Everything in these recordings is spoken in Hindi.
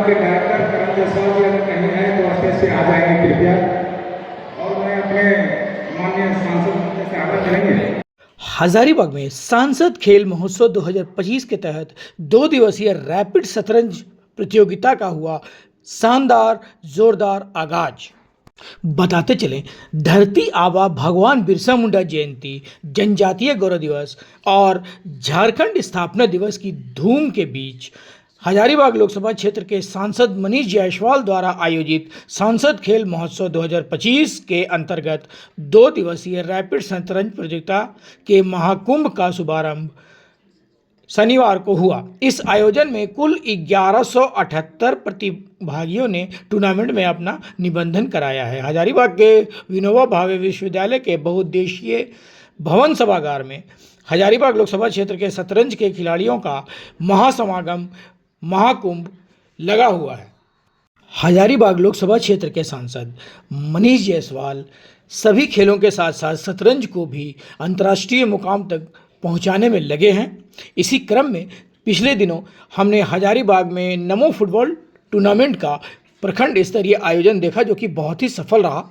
के डायरेक्टर करण जायसवाल जी अगर कहीं हैं तो स्टेज से आ जाएंगे कृपया। और मैं अपने माननीय सांसद से आग्रह करेंगे। हजारीबाग में सांसद खेल महोत्सव 2025 के तहत 2 दिवसीय रैपिड शतरंज प्रतियोगिता का हुआ शानदार जोरदार आगाज। बताते चलें, धरती आबा भगवान बिरसा मुंडा जयंती, जनजातीय गौरव दिवस और झारखंड स्थापना दिवस की धूम के बीच हजारीबाग लोकसभा क्षेत्र के सांसद मनीष जायसवाल द्वारा आयोजित सांसद खेल महोत्सव 2025 के अंतर्गत 2 दिवसीय रैपिड शतरंज प्रतियोगिता के महाकुंभ का शुभारंभ शनिवार को हुआ। इस आयोजन में कुल 1178 प्रतिभागियों ने टूर्नामेंट में अपना निबंधन कराया है। हजारीबाग के विनोबा भावे विश्वविद्यालय के बहुउद्देशीय भवन सभागार में हजारीबाग लोकसभा क्षेत्र के शतरंज के खिलाड़ियों का महासमागम महाकुंभ लगा हुआ है। हजारीबाग लोकसभा क्षेत्र के सांसद मनीष जायसवाल सभी खेलों के साथ साथ शतरंज को भी अंतर्राष्ट्रीय मुकाम तक पहुंचाने में लगे हैं। इसी क्रम में पिछले दिनों हमने हजारीबाग में नमो फुटबॉल टूर्नामेंट का प्रखंड स्तरीय आयोजन देखा, जो कि बहुत ही सफल रहा।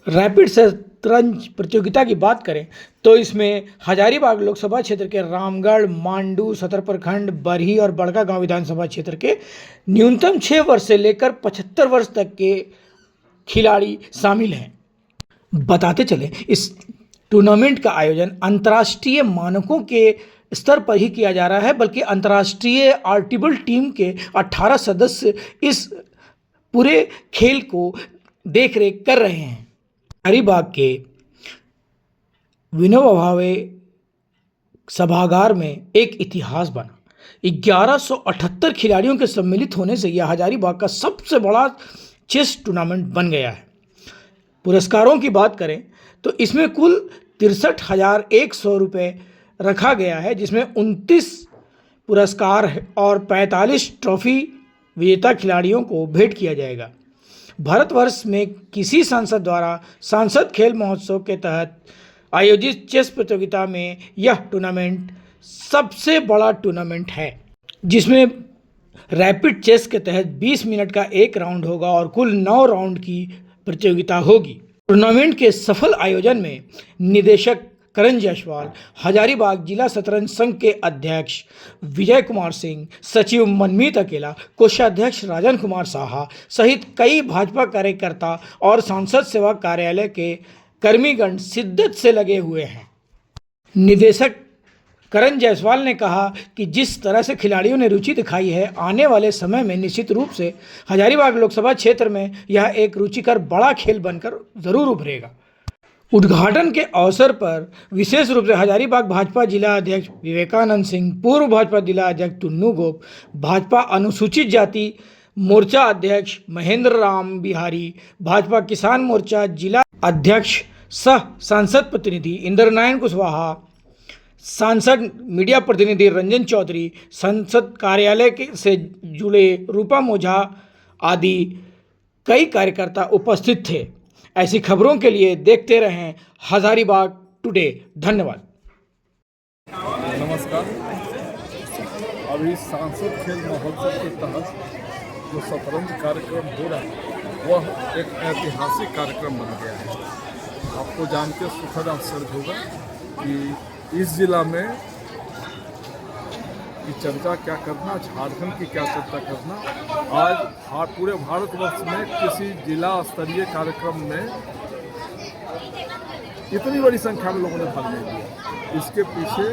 रैपिड शतरंज प्रतियोगिता की बात करें तो इसमें हजारीबाग लोकसभा क्षेत्र के रामगढ़, मांडू, सदर प्रखंड, बरही और बड़का गांव विधानसभा क्षेत्र के न्यूनतम 6 वर्ष से लेकर 75 वर्ष तक के खिलाड़ी शामिल हैं। बताते चले, इस टूर्नामेंट का आयोजन अंतर्राष्ट्रीय मानकों के स्तर पर ही किया जा रहा है, बल्कि अंतर्राष्ट्रीय आर्टिबल टीम के 18 सदस्य इस पूरे खेल को देख रेख कर रहे हैं। हजारीबाग के विनोबा भावे सभागार में एक इतिहास बना। 1178 खिलाड़ियों के सम्मिलित होने से यह हजारीबाग का सबसे बड़ा चेस टूर्नामेंट बन गया है। पुरस्कारों की बात करें तो इसमें कुल 63,100 रुपये रखा गया है, जिसमें 29 पुरस्कार और 45 ट्रॉफी विजेता खिलाड़ियों को भेंट किया जाएगा। भारतवर्ष में किसी सांसद द्वारा सांसद खेल महोत्सव के तहत आयोजित चेस प्रतियोगिता में यह टूर्नामेंट सबसे बड़ा टूर्नामेंट है, जिसमें रैपिड चेस के तहत 20 मिनट का एक राउंड होगा और कुल 9 राउंड की प्रतियोगिता होगी। टूर्नामेंट के सफल आयोजन में निदेशक करण जायसवाल, हजारीबाग जिला शतरंज संघ के अध्यक्ष विजय कुमार सिंह, सचिव मनमीत अकेला, कोषाध्यक्ष राजन कुमार साहा सहित कई भाजपा कार्यकर्ता और सांसद सेवा कार्यालय के कर्मीगण शिद्दत से लगे हुए हैं। निदेशक करण जायसवाल ने कहा कि जिस तरह से खिलाड़ियों ने रुचि दिखाई है, आने वाले समय में निश्चित रूप से हजारीबाग लोकसभा क्षेत्र में यह एक रुचिकर बड़ा खेल बनकर जरूर उभरेगा। उद्घाटन के अवसर पर विशेष रूप से हजारीबाग भाजपा जिला अध्यक्ष विवेकानंद सिंह, पूर्व भाजपा जिला अध्यक्ष टुन्नू गोप, भाजपा अनुसूचित जाति मोर्चा अध्यक्ष महेंद्र राम बिहारी, भाजपा किसान मोर्चा जिला अध्यक्ष सह सांसद प्रतिनिधि इंद्रनारायण कुशवाहा, सांसद मीडिया प्रतिनिधि रंजन चौधरी, संसद कार्यालय से जुड़े रूपा मोझा आदि कई कार्यकर्ता उपस्थित थे। ऐसी खबरों के लिए देखते रहें हजारीबाग टुडे। धन्यवाद। नमस्कार। अभी सांसद खेल महोत्सव के तहत जो शतरंज कार्यक्रम हो रहा है वह एक ऐतिहासिक कार्यक्रम बन गया है। आपको जान के सुखद आश्चर्य होगा कि इस जिला में की चर्चा क्या करना, झारखंड की क्या चर्चा करना, आज पूरे भारतवर्ष में किसी जिला स्तरीय कार्यक्रम में इतनी बड़ी संख्या में लोगों ने भाग नहीं लिया। इसके पीछे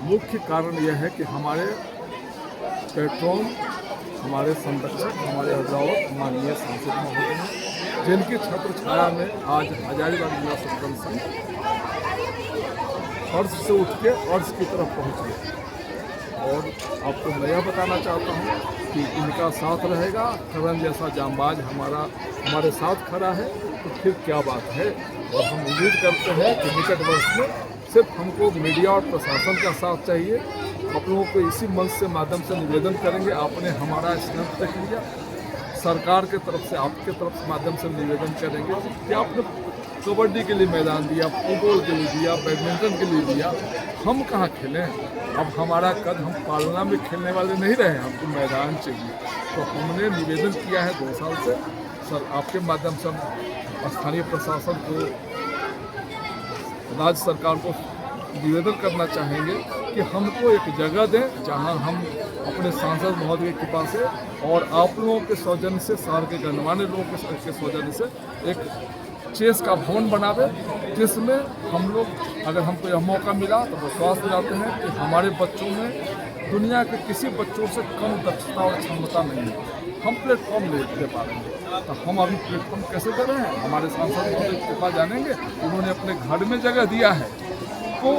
मुख्य कारण यह है कि हमारे पेट्रोन, हमारे संरक्षक, हमारे अभिभावक माननीय सांसद महोदय हैं, जिनकी छत्र छाया में आज हजारीबाग जिला शतरंज संघ फर्श से उठ के अर्श की तरफ पहुँच गए। और आपको मैं यह बताना चाहता हूँ कि इनका साथ रहेगा। करण जैसा जांबाज हमारे साथ खड़ा है तो फिर क्या बात है। और हम उम्मीद करते हैं कि निकट वर्ष में सिर्फ हमको मीडिया और प्रशासन का साथ चाहिए। आप लोगों को इसी मंच से माध्यम से निवेदन करेंगे, आपने हमारा स्नेह तक लिया, सरकार के तरफ से आपके तरफ से माध्यम से निवेदन करेंगे कि आपने कबड्डी के लिए मैदान दिया, फुटबॉल के लिए दिया, बैडमिंटन के लिए दिया, हम कहाँ खेलें? अब हमारा कद हम पालना में खेलने वाले नहीं रहे, हमको मैदान चाहिए। तो हमने निवेदन किया है 2 साल से, सर आपके माध्यम से हम स्थानीय प्रशासन को, राज्य सरकार को निवेदन करना चाहेंगे कि हमको एक जगह दें जहां हम अपने सांसद महोदय की कृपा से और आप लोगों के सौजन्य से, शहर के गणमान्य लोगों के सौजन्य से एक चेस का भवन बनावे, जिसमें हम लोग अगर हमको यह मौका मिला तो विश्वास दिलाते हैं कि हमारे बच्चों में दुनिया के किसी बच्चों से कम दक्षता और क्षमता नहीं है। हम प्लेटफॉर्म दे पा रहे हैं, तो हम अभी प्लेटफॉर्म कैसे दे रहे हैं? हमारे सांसद महोदय के पास जानेंगे, उन्होंने अपने घर में जगह दिया है, तो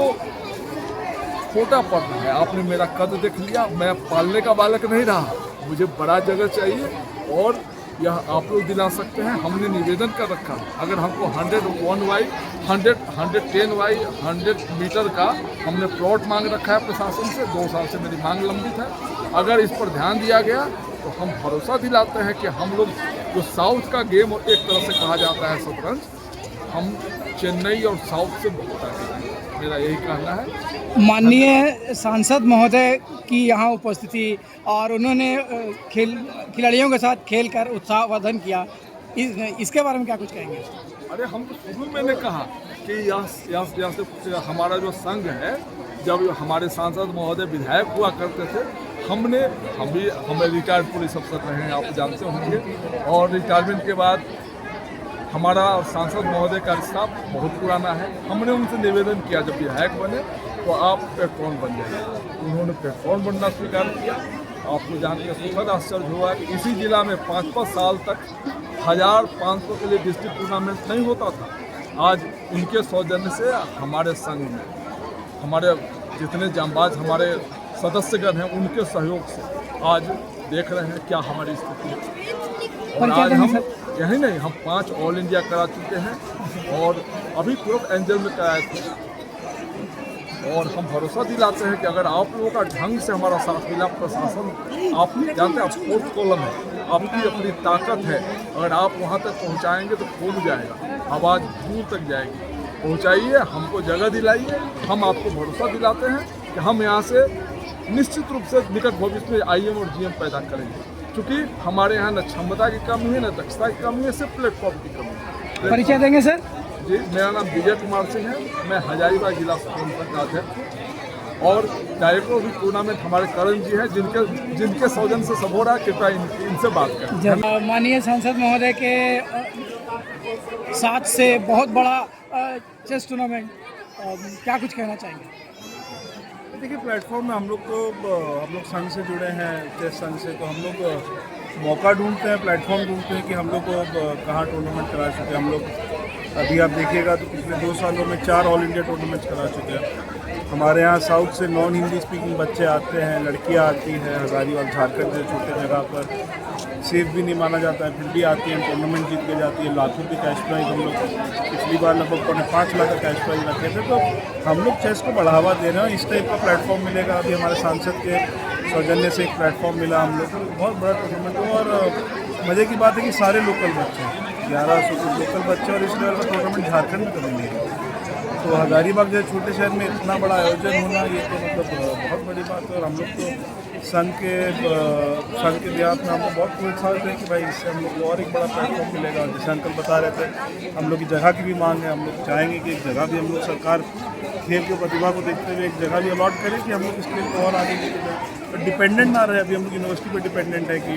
छोटा पड़ रहा है। आपने मेरा कद देख लिया, मैं पालने का बालक नहीं रहा, मुझे बड़ा जगह चाहिए और यह आप लोग दिला सकते हैं। हमने निवेदन कर रखा है, अगर हमको 110 मीटर का हमने प्लॉट मांग रखा है प्रशासन से, 2 साल से मेरी मांग लंबित है। अगर इस पर ध्यान दिया गया तो हम भरोसा दिलाते हैं कि हम लोग जो साउथ का गेम एक तरह से कहा जाता है शतरंज, हम चेन्नई और साउथ से बहुत आगे हैं, मेरा यही कहना है। माननीय सांसद महोदय की यहाँ उपस्थिति और उन्होंने खिलाड़ियों के साथ खेल कर उत्साहवर्धन किया, इसके बारे में क्या कुछ कहेंगे? अरे हम तो शुरू में ने कहा कि यहाँ से हमारा जो संघ है, जब हमारे सांसद महोदय विधायक हुआ करते थे, हम रिटायर्ड पुलिस अफसर रहे हैं, आप जानते होंगे, और रिटायरमेंट के बाद हमारा सांसद महोदय का रिश्ता बहुत पुराना है। हमने उनसे निवेदन किया जब विधायक बने तो आप प्लेटफॉर्म बन जाइए, उन्होंने प्लेटफॉर्म बनना स्वीकार किया। आपको जान के सुखद आश्चर्य हुआ कि इसी जिला में 5-5 साल तक 1500 के लिए डिस्ट्रिक्ट टूर्नामेंट नहीं होता था। आज उनके सौजन्य से हमारे संघ में हमारे जितने जांबाज हमारे सदस्यगण हैं, उनके सहयोग से आज देख रहे हैं क्या हमारी स्थिति है। और आज हम यही नहीं, हम 5 ऑल इंडिया करा चुके हैं और अभी तुरंत एंजल में कराए थे। और हम भरोसा दिलाते हैं कि अगर आप लोगों का ढंग से हमारा साथ मिला, प्रशासन, आप जानते हैं आप फोर्थ कॉलम है, आपकी अपनी ताकत है, अगर आप वहाँ तक पहुँचाएंगे तो फूल जाएगा, आवाज़ दूर तक जाएगी। पहुँचाइए, हमको जगह दिलाइए, हम आपको भरोसा दिलाते हैं कि हम यहाँ से निश्चित रूप से निकट भविष्य में IM और GM पैदा करेंगे, क्योंकि हमारे यहाँ न क्षमता की कमी है, न दक्षता की कमी है, सिर्फ प्लेटफॉर्म की कमी है। परिचय देंगे सर? जी, मेरा नाम विजय कुमार सिंह है, मैं हजारीबाग जिला संघ का अध्यक्ष और डायरेक्टर ऑफ टूर्नामेंट हमारे करण जी हैं, जिनके सौजन से सब हो रहा है। कृपया इनसे बात करें। माननीय सांसद महोदय के साथ से बहुत बड़ा चेस टूर्नामेंट, क्या कुछ कहना चाहेंगे? देखिए, प्लेटफॉर्म में हम लोग संघ से जुड़े हैं, चेस संघ से, तो हम लोग मौका ढूंढते हैं, प्लेटफॉर्म ढूंढते हैं कि हम लोग को कहाँ टूर्नामेंट करा चुके हैं। हम लोग अभी आप देखिएगा तो पिछले 2 सालों में 4 ऑल इंडिया टूर्नामेंट्स करा चुके हैं। हमारे यहाँ साउथ से नॉन हिंदी स्पीकिंग बच्चे आते हैं, लड़कियाँ आती हैं, हजारीबाग झारखंड से छोटे जगह पर सेफ भी नहीं माना जाता है, फिर भी आती हैं, टूर्नामेंट जीत के जाती है। लाखों की कैश प्राइज हम लोग पिछली बार लगभग 5.5 लाख का कैश प्राइज रखे थे। तो हम लोग चेस को बढ़ावा दे रहे हैं, इस टाइप का प्लेटफॉर्म मिलेगा। अभी हमारे सांसद के सौजन्य से एक प्लेटफॉर्म मिला हम लोग को, बहुत बड़ा टूर्नामेंट हो। और मज़े की बात है कि सारे लोकल बच्चे हैं, 1100 कुछ लोकल बच्चे, और इस लेवल का टूर्नामेंट झारखंड में कभी नहीं है। तो हजारीबाग जैसे छोटे शहर में इतना बड़ा आयोजन होना, ये तो मतलब बहुत बड़ी बात है। और हम लोग तो संघ के देहात में हम लोग बहुत प्रोत्साहित हैं कि भाई इससे हम लोग को और एक बड़ा प्लेटफॉर्म मिलेगा। जैसे अंकल बता रहे थे, हम लोग की जगह की भी मांग है, हम लोग चाहेंगे कि एक जगह भी हम लोग सरकार खेल की प्रतिभा को देखते हुए एक जगह भी अलॉट करें कि हम लोग इस खेल को और आगे लेके जाएं, पर डिपेंडेंट ना रहे। अभी हम लोग यूनिवर्सिटी पर डिपेंडेंट है कि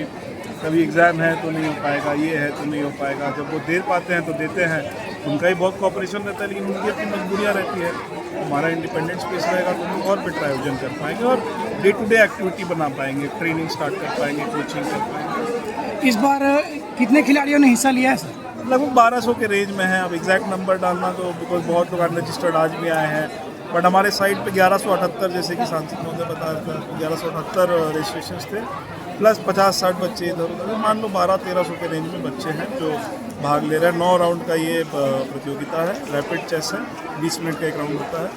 कभी एग्ज़ाम है तो नहीं हो पाएगा, ये है तो नहीं हो पाएगा। जब वो दे पाते हैं तो देते हैं, उनका ही बहुत कॉपरेशन रहता है, लेकिन उनकी अपनी मजबूरियाँ रहती है। हमारा इंडिपेंडेंट स्पेस रहेगा तो हम लोग और बेटर आयोजन कर पाएंगे और डे टू डे एक्टिविटी बना पाएंगे, ट्रेनिंग स्टार्ट कर पाएंगे, कोचिंग कर पाएंगे। इस बार कितने खिलाड़ियों ने हिस्सा लिया है सर? लगभग 1200 के रेंज में है। अब एग्जैक्ट नंबर डालना तो बिकॉज बहुत लोग अनरजिस्टर्ड आज भी आए हैं, बट हमारे साइट पे 1178 जैसे कि सांसद महोदय बता रहे थे, 1178 रजिस्ट्रेशन थे, प्लस 50-60 बच्चे इधर उधर, मान लो 1200-1300 के रेंज में बच्चे हैं जो भाग ले रहे हैं। 9 राउंड का ये प्रतियोगिता है, रैपिड चेस है, 20 मिनट का एक राउंड होता है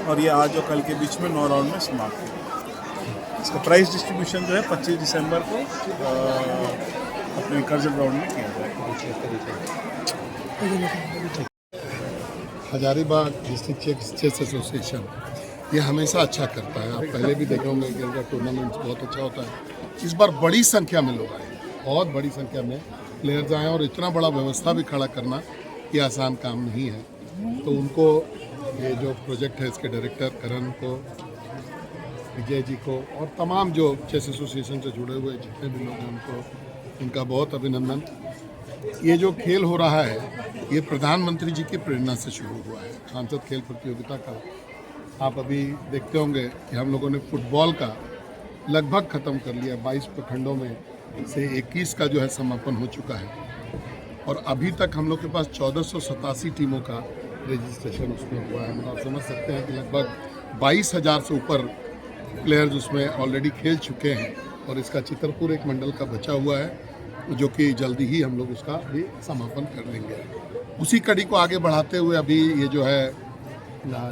और ये आज और कल के बीच में 9 राउंड में समाप्त होगा। इसका प्राइस डिस्ट्रीब्यूशन जो है 25 दिसंबर को अपने कर्जत ग्राउंड में किया जाएगा। हजारीबाग डिस्ट्रिक्ट चेस एसोसिएशन ये हमेशा अच्छा करता है। आप पहले भी देखे होंगे कि इनका टूर्नामेंट बहुत अच्छा होता है। इस बार बड़ी संख्या में लोग आए, बहुत बड़ी संख्या में प्लेयर्स आए और इतना बड़ा व्यवस्था भी खड़ा करना ये आसान काम नहीं है। तो उनको ये जो प्रोजेक्ट है इसके डायरेक्टर करण को, विजय जी को और तमाम जो चेस एसोसिएशन से जुड़े हुए जितने भी लोग हैं उनको उनका बहुत अभिनंदन। ये जो खेल हो रहा है ये प्रधानमंत्री जी की प्रेरणा से शुरू हुआ है, सांसद खेल प्रतियोगिता का। आप अभी देखते होंगे कि हम लोगों ने फुटबॉल का लगभग ख़त्म कर लिया, 22 प्रखंडों में से 21 का जो है समापन हो चुका है और अभी तक हम लोग के पास 1487 टीमों का रजिस्ट्रेशन उसमें हुआ है। आप समझ सकते हैं कि लगभग 22,000 से ऊपर प्लेयर्स उसमें ऑलरेडी खेल चुके हैं और इसका चित्रपुर एक मंडल का बचा हुआ है जो कि जल्दी ही हम लोग उसका भी समापन कर लेंगे। उसी कड़ी को आगे बढ़ाते हुए अभी ये जो है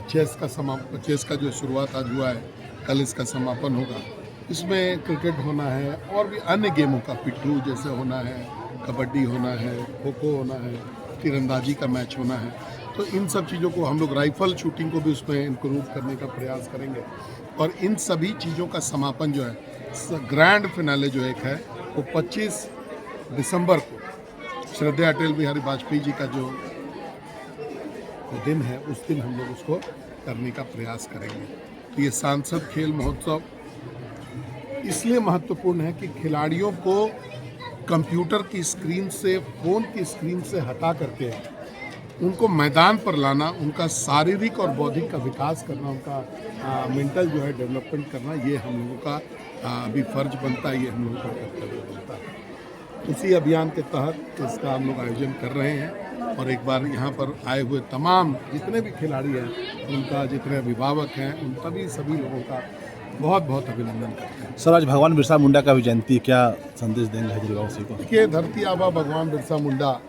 चेस का जो शुरुआत आज हुआ है, कल इसका समापन होगा। इसमें क्रिकेट होना है और भी अन्य गेमों का पिट्ठू जैसे होना है, कबड्डी होना है, खो खो होना है, तीरंदाजी का मैच होना है। तो इन सब चीज़ों को हम लोग राइफल शूटिंग को भी उसमें इंक्लूड करने का प्रयास करेंगे और इन सभी चीज़ों का समापन जो है ग्रैंड फिनाले जो एक है वो 25 दिसंबर को श्रद्धेय अटल बिहारी वाजपेयी जी का जो दिन है उस दिन हम लोग उसको करने का प्रयास करेंगे। तो ये सांसद खेल महोत्सव इसलिए महत्वपूर्ण है कि खिलाड़ियों को कंप्यूटर की स्क्रीन से, फ़ोन की स्क्रीन से हटा करके उनको मैदान पर लाना, उनका शारीरिक और बौद्धिक का विकास करना, उनका मेंटल जो है डेवलपमेंट करना, ये हम लोगों का अभी फर्ज बनता है, ये हम लोगों का कर्तव्य बनता है। उसी अभियान के तहत इसका हम लोग आयोजन कर रहे हैं और एक बार यहाँ पर आए हुए तमाम जितने भी खिलाड़ी हैं, उनका जितने अभिभावक हैं, उन सभी लोगों का बहुत बहुत अभिनंदन करते हैं। सर, आज भगवान बिरसा मुंडा का भी जयंती, क्या संदेश देंगे हजारीबाग को? देखिए, धरती आबा भगवान बिरसा मुंडा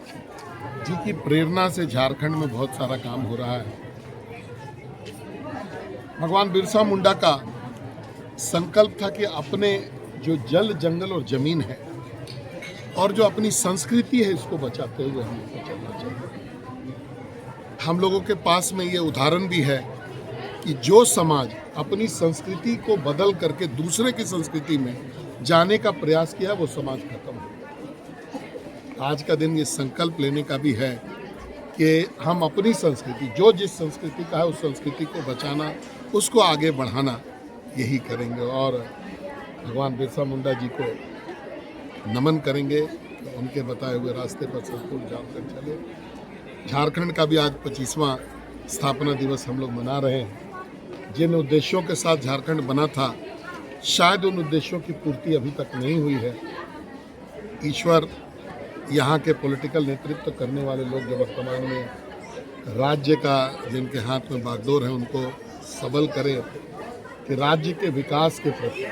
जी की प्रेरणा से झारखंड में बहुत सारा काम हो रहा है। भगवान बिरसा मुंडा का संकल्प था कि अपने जो जल, जंगल और जमीन है और जो अपनी संस्कृति है इसको बचाते हुए हम लोग को चलना चाहिए। हम लोगों के पास में ये उदाहरण भी है कि जो समाज अपनी संस्कृति को बदल करके दूसरे की संस्कृति में जाने का प्रयास किया वो समाज खत्म हो गया। आज का दिन ये संकल्प लेने का भी है कि हम अपनी संस्कृति, जो जिस संस्कृति का है उस संस्कृति को बचाना, उसको आगे बढ़ाना, यही करेंगे और भगवान बिरसा मुंडा जी को नमन करेंगे। उनके बताए हुए रास्ते पर संपूर्ण झारखंड चले। झारखंड का भी आज 25वां स्थापना दिवस हम लोग मना रहे हैं। जिन उद्देश्यों के साथ झारखंड बना था, शायद उन उद्देश्यों की पूर्ति अभी तक नहीं हुई है। ईश्वर यहाँ के पॉलिटिकल नेतृत्व करने वाले लोग जो वर्तमान में राज्य का जिनके हाथ में बागडोर है, उनको सबल करें कि राज्य के विकास के प्रति,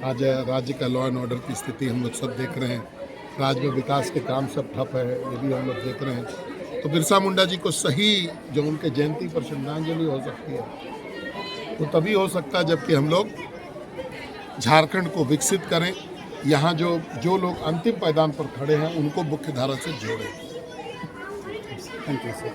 आज राज्य का लॉ एंड ऑर्डर की स्थिति हम लोग सब देख रहे हैं, राज्य में विकास के काम सब ठप है, ये भी हम लोग देख रहे हैं। तो बिरसा मुंडा जी को सही जो उनके जयंती पर श्रद्धांजलि हो सकती है वो तभी हो सकता है जबकि हम लोग झारखंड को विकसित करें, यहाँ जो लोग अंतिम पायदान पर खड़े हैं उनको मुख्य धारा से जोड़ें। Thank you sir.